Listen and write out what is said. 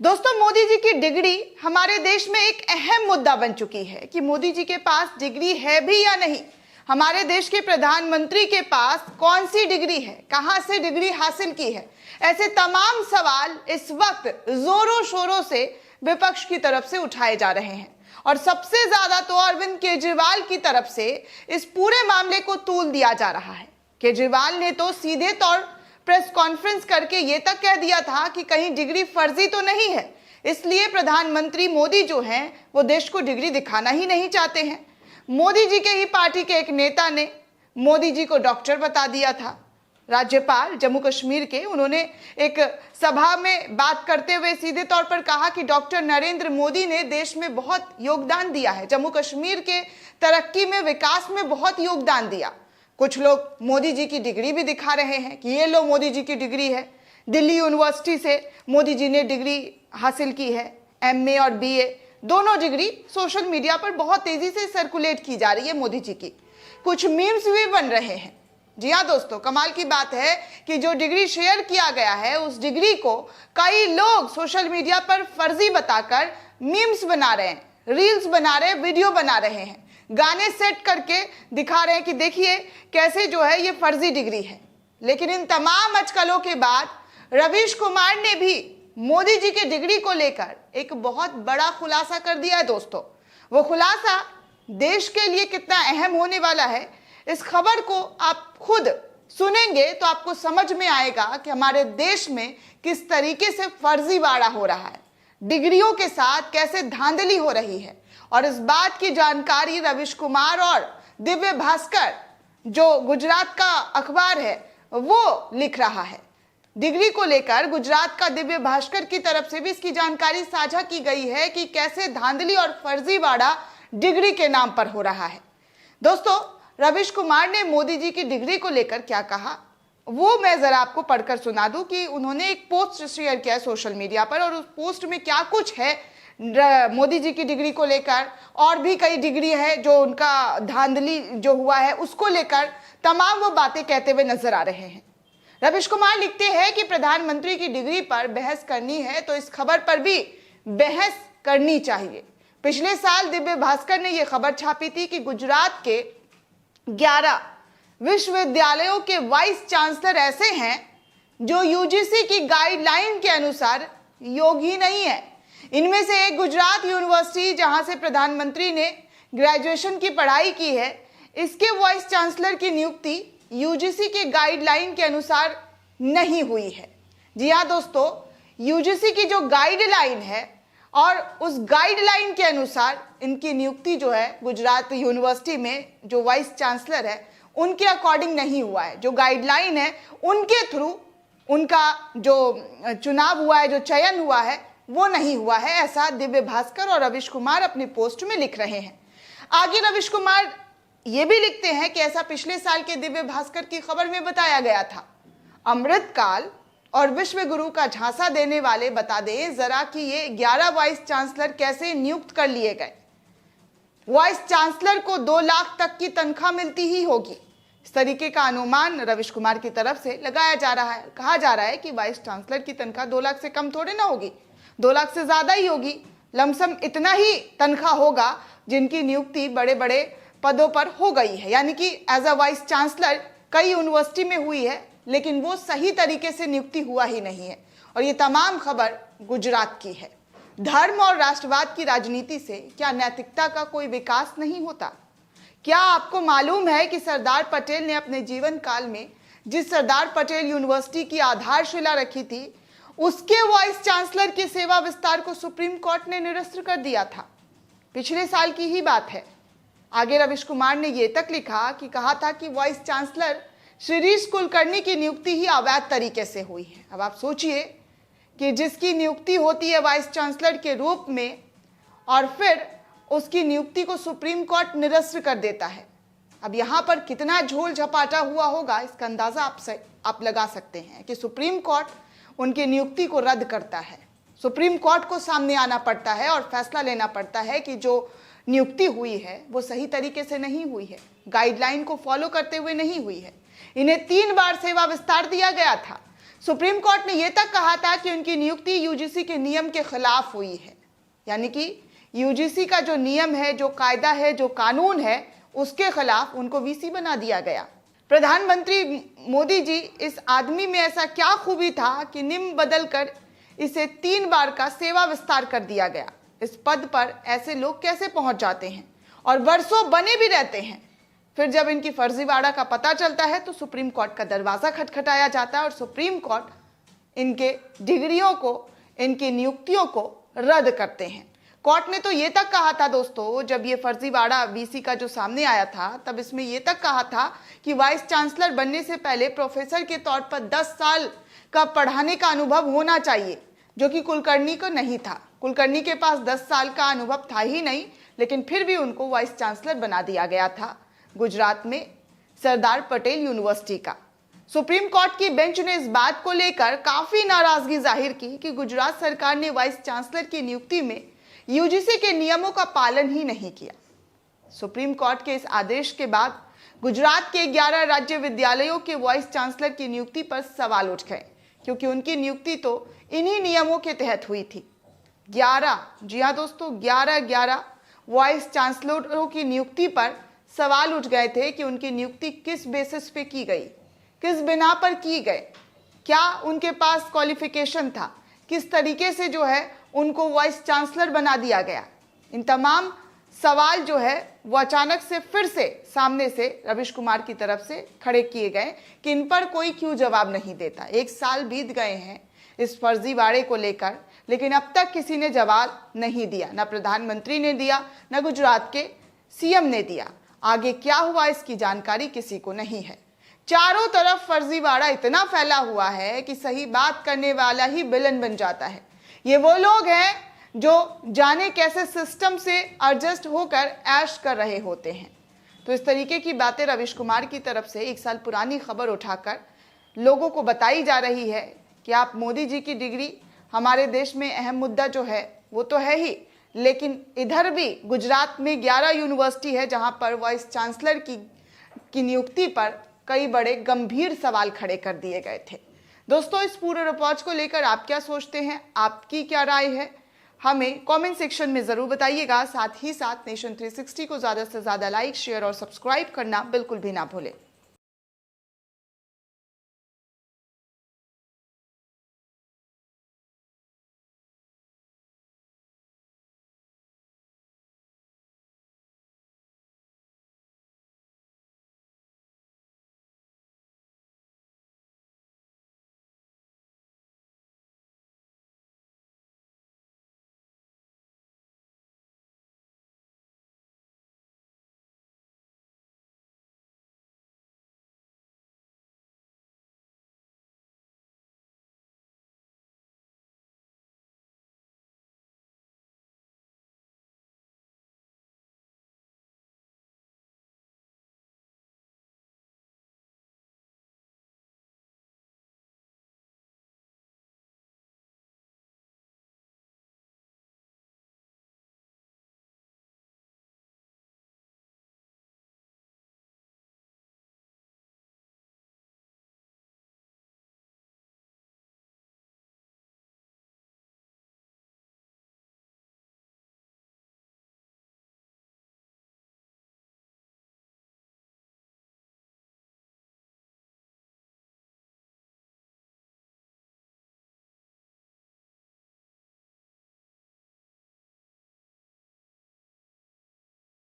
दोस्तों, मोदी जी की डिग्री हमारे देश में एक अहम मुद्दा बन चुकी है कि मोदी जी के पास डिग्री है भी या नहीं। हमारे देश के प्रधानमंत्री के पास कौन सी डिग्री है, कहां से डिग्री हासिल की है, ऐसे तमाम सवाल इस वक्त जोरों शोरों से विपक्ष की तरफ से उठाए जा रहे हैं और सबसे ज्यादा तो अरविंद केजरीवाल की तरफ से इस पूरे मामले को तूल दिया जा रहा है। केजरीवाल ने तो सीधे तौर प्रेस कॉन्फ्रेंस करके ये तक कह दिया था कि कहीं डिग्री फर्जी तो नहीं है, इसलिए प्रधानमंत्री मोदी जो हैं वो देश को डिग्री दिखाना ही नहीं चाहते हैं। मोदी जी के ही पार्टी के एक नेता ने मोदी जी को डॉक्टर बता दिया था। राज्यपाल जम्मू कश्मीर के उन्होंने एक सभा में बात करते हुए सीधे तौर पर कहा कि डॉक्टर नरेंद्र मोदी ने देश में बहुत योगदान दिया है, जम्मू कश्मीर के तरक्की में, विकास में बहुत योगदान दिया। कुछ लोग मोदी जी की डिग्री भी दिखा रहे हैं कि ये लो मोदी जी की डिग्री है। दिल्ली यूनिवर्सिटी से मोदी जी ने डिग्री हासिल की है, एमए और बीए दोनों डिग्री सोशल मीडिया पर बहुत तेजी से सर्कुलेट की जा रही है मोदी जी की। कुछ मीम्स भी बन रहे हैं। जी हाँ दोस्तों, कमाल की बात है कि जो डिग्री शेयर किया गया है उस डिग्री को कई लोग सोशल मीडिया पर फर्जी बताकर मीम्स बना रहे हैं, रील्स बना रहे हैं, वीडियो बना रहे हैं, गाने सेट करके दिखा रहे हैं कि देखिए कैसे जो है ये फर्जी डिग्री है। लेकिन इन तमाम अटकलों के बाद रवीश कुमार ने भी मोदी जी की डिग्री को लेकर एक बहुत बड़ा खुलासा कर दिया है। दोस्तों, वो खुलासा देश के लिए कितना अहम होने वाला है, इस खबर को आप खुद सुनेंगे तो आपको समझ में आएगा कि हमारे देश में किस तरीके से फर्जीवाड़ा हो रहा है, डिग्रियों के साथ कैसे धांधली हो रही है। और इस बात की जानकारी रवीश कुमार और दिव्य भास्कर जो गुजरात का अखबार है वो लिख रहा है। डिग्री को लेकर गुजरात का दिव्य भास्कर की तरफ से भी इसकी जानकारी साझा की गई है कि कैसे धांधली और फर्जीवाड़ा डिग्री के नाम पर हो रहा है। दोस्तों, रवीश कुमार ने मोदी जी की डिग्री को लेकर क्या कहा वो मैं जरा आपको पढ़कर सुना दूं कि उन्होंने एक पोस्ट शेयर किया है सोशल मीडिया पर और उस पोस्ट में क्या कुछ है मोदी जी की डिग्री को लेकर, और भी कई डिग्री है जो उनका धांधली जो हुआ है उसको लेकर तमाम वो बातें कहते हुए नजर आ रहे हैं। रवीश कुमार लिखते हैं कि प्रधानमंत्री की डिग्री पर बहस करनी है तो इस खबर पर भी बहस करनी चाहिए। पिछले साल दिव्य भास्कर ने यह खबर छापी थी कि गुजरात के 11 विश्वविद्यालयों के वाइस चांसलर ऐसे हैं जो यूजीसी की गाइडलाइन के अनुसार योग्य नहीं है। इनमें से एक गुजरात यूनिवर्सिटी जहां से प्रधानमंत्री ने ग्रेजुएशन की पढ़ाई की है, इसके वाइस चांसलर की नियुक्ति यूजीसी के गाइडलाइन के अनुसार नहीं हुई है। जी हाँ दोस्तों, यूजीसी की जो गाइडलाइन है और उस गाइडलाइन के अनुसार इनकी नियुक्ति जो है गुजरात यूनिवर्सिटी में जो वाइस चांसलर है उनके अकॉर्डिंग नहीं हुआ है। जो गाइडलाइन है उनके थ्रू उनका जो चुनाव हुआ है, जो चयन हुआ है वो नहीं हुआ है, ऐसा दिव्य भास्कर और रवीश कुमार अपनी पोस्ट में लिख रहे हैं। आगे रवीश कुमार ये भी लिखते हैं कि ऐसा पिछले साल के दिव्य भास्कर की खबर में बताया गया था। अमृतकाल और विश्व गुरु का झांसा देने वाले बता दें जरा कि ये 11 वाइस चांसलर कैसे नियुक्त कर लिए गए। वाइस चांसलर को 2 लाख तक की तनख्वाह मिलती ही होगी, इस तरीके का अनुमान रवीश कुमार की तरफ से लगाया जा रहा है। कहा जा रहा है कि वाइस चांसलर की तनख्वाह 2 लाख से कम थोड़े ना होगी, 2 लाख से ज्यादा ही होगी। लमसम इतना ही तनख्वाह होगा जिनकी नियुक्ति बड़े बड़े पदों पर हो गई है, यानी कि एज अ वाइस चांसलर कई यूनिवर्सिटी में हुई है लेकिन वो सही तरीके से नियुक्ति हुआ ही नहीं है। और ये तमाम खबर गुजरात की है। धर्म और राष्ट्रवाद की राजनीति से क्या नैतिकता का कोई विकास नहीं होता? क्या आपको मालूम है कि सरदार पटेल ने अपने जीवन काल में जिस सरदार पटेल यूनिवर्सिटी की आधारशिला रखी थी उसके वाइस चांसलर के सेवा विस्तार को सुप्रीम कोर्ट ने निरस्त कर दिया था। पिछले साल की ही बात है। आगे रवीश कुमार ने यह तक लिखा कि कहा था कि वाइस चांसलर शिरीष कुलकर्णी की नियुक्ति ही अवैध तरीके से हुई है। अब आप सोचिए कि जिसकी नियुक्ति होती है वाइस चांसलर के रूप में और फिर उसकी नियुक्ति को सुप्रीम कोर्ट निरस्त कर देता है। अब यहाँ पर कितना झोल झपाटा हुआ होगा इसका अंदाजा आप लगा सकते हैं कि सुप्रीम कोर्ट उनकी नियुक्ति को रद्द करता है। सुप्रीम कोर्ट को सामने आना पड़ता है और फैसला लेना पड़ता है कि जो नियुक्ति हुई है वो सही तरीके से नहीं हुई है, गाइडलाइन को फॉलो करते हुए नहीं हुई है। इन्हें 3 बार सेवा विस्तार दिया गया था। सुप्रीम कोर्ट ने यह तक कहा था कि उनकी नियुक्ति यूजीसी के नियम के खिलाफ हुई है, यानी कि यूजीसी का जो नियम है, जो कायदा है, जो कानून है, उसके खिलाफ उनको वीसी बना दिया गया। प्रधानमंत्री मोदी जी, इस आदमी में ऐसा क्या खूबी था कि नियम बदलकर इसे 3 बार का सेवा विस्तार कर दिया गया। इस पद पर ऐसे लोग कैसे पहुंच जाते हैं और वर्षों बने भी रहते हैं। फिर जब इनकी फर्जीवाड़ा का पता चलता है तो सुप्रीम कोर्ट का दरवाजा खटखटाया जाता है और सुप्रीम कोर्ट इनके डिग्रियों को, इनकी नियुक्तियों को रद्द करते हैं। कोर्ट ने तो ये तक कहा था दोस्तों, जब ये फर्जीवाड़ा वीसी का जो सामने आया था, तब इसमें ये तक कहा था कि वाइस चांसलर बनने से पहले प्रोफेसर के तौर पर 10 साल का पढ़ाने का अनुभव होना चाहिए, जो कि कुलकर्णी को नहीं था। कुलकर्णी के पास 10 साल का अनुभव था ही नहीं, लेकिन फिर भी उनको वाइस चांसलर बना दिया गया था गुजरात में सरदार पटेल यूनिवर्सिटी का। सुप्रीम कोर्ट की बेंच ने इस बात को लेकर काफी नाराजगी जाहिर की कि गुजरात सरकार ने वाइस चांसलर की नियुक्ति में यूजीसी के नियमों का पालन ही नहीं किया। सुप्रीम कोर्ट के इस आदेश के बाद गुजरात के 11 राज्य विद्यालयों के वाइस चांसलर की नियुक्ति पर सवाल उठ गए, क्योंकि उनकी नियुक्ति तो इन्हीं नियमों के तहत हुई थी। 11, जी हाँ दोस्तों, 11 वाइस चांसलरों की नियुक्ति पर सवाल उठ गए थे कि उनकी नियुक्ति किस बेसिस पे की गई, किस बिना पर की गई, क्या उनके पास क्वालिफिकेशन था, किस तरीके से जो है उनको वाइस चांसलर बना दिया गया। इन तमाम सवाल जो है वो अचानक से फिर से सामने से रविश कुमार की तरफ से खड़े किए गए कि इन पर कोई क्यों जवाब नहीं देता। 1 साल बीत गए हैं इस फर्जीवाड़े को लेकर, लेकिन अब तक किसी ने जवाब नहीं दिया, ना प्रधानमंत्री ने दिया, ना गुजरात के सीएम ने दिया। आगे क्या हुआ इसकी जानकारी किसी को नहीं है। चारों तरफ फर्जीवाड़ा इतना फैला हुआ है कि सही बात करने वाला ही विलन बन जाता है। ये वो लोग हैं जो जाने कैसे सिस्टम से एडजस्ट होकर ऐश कर रहे होते हैं। तो इस तरीके की बातें रविश कुमार की तरफ से 1 साल पुरानी खबर उठाकर लोगों को बताई जा रही है कि आप मोदी जी की डिग्री, हमारे देश में अहम मुद्दा जो है वो तो है ही, लेकिन इधर भी गुजरात में 11 यूनिवर्सिटी है जहां पर वाइस चांसलर की नियुक्ति पर कई बड़े गंभीर सवाल खड़े कर दिए गए थे। दोस्तों, इस पूरे रिपोर्ट को लेकर आप क्या सोचते हैं, आपकी क्या राय है, हमें कमेंट सेक्शन में जरूर बताइएगा। साथ ही साथ नेशन 360 को ज्यादा से ज्यादा लाइक, शेयर और सब्सक्राइब करना बिल्कुल भी ना भूलें।